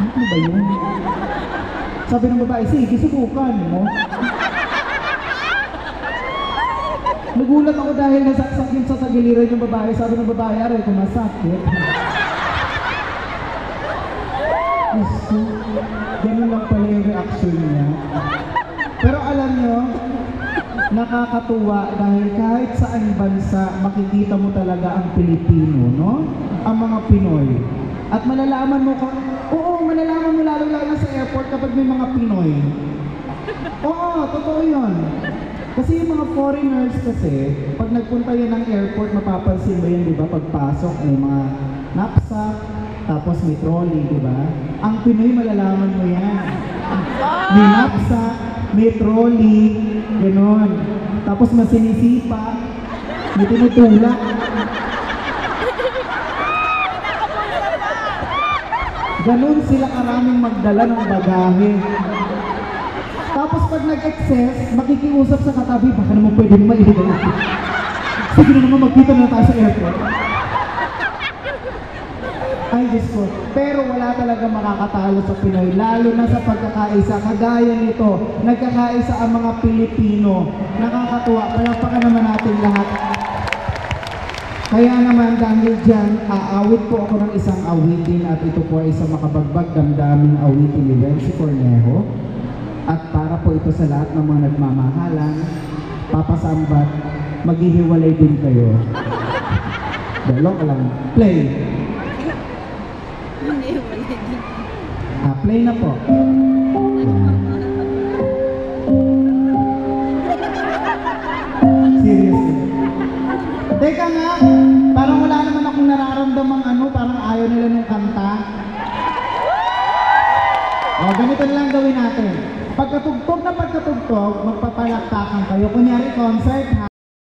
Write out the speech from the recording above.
Ano ba yun? Sabi ng babae, sige, subukan mo. Nagulat ako dahil nasaksak yun sa tagiliran yung babae. Sabi ng babae, aray, kung masakit. Gusto, ganun lang pala yung reaction niya. Pero alam nyo, nakakatuwa dahil kahit saan bansa, makikita mo talaga ang Pilipino, no? Ang mga Pinoy. At malalaman mo malalaman mo lalo sa airport kapag may mga Pinoy. Oo, totoo yun. Kasi yung mga foreigners kasi, pag nagpunta yan ng airport, mapapansin mo yan, di ba? Pagpasok, may mga knapsack, tapos may trolley, di ba? Ang Pinoy, malalaman mo yan. May knapsack, may trolley, gano'n. Tapos masinisipa, may tinutulak. Ganon sila karaming magdala ng bagahe. Tapos pag nag-excess, makikiusap sa katabi, baka naman pwede mo maibigay. Sige na naman, magkita na tayo sa airport. Ay, Diyos ko. Pero wala talaga makakatalo sa Pinoy, lalo na sa pagkakaisa. Kagaya nito, nagkakaisa ang mga Pilipino. Nakakatuwa, palakpakan naman natin lahat. Kaya naman dahil dyan, aawit po ako ng isang awitin at ito po ay isang makabagbag damdaming awitin ni Renzi Cornejo. At para po ito sa lahat ng mga nagmamahalan, papasambat, maghihiwalay din kayo. Dalo ka lang. Play. Play na po. Seriously. Teka nga, parang wala naman akong nararamdamang parang ayaw nila nung kanta. O, ganito na lang gawin natin. Pagkatugtog na pagkatugtog, magpapalaktakan kayo. Kunyari concert, ha?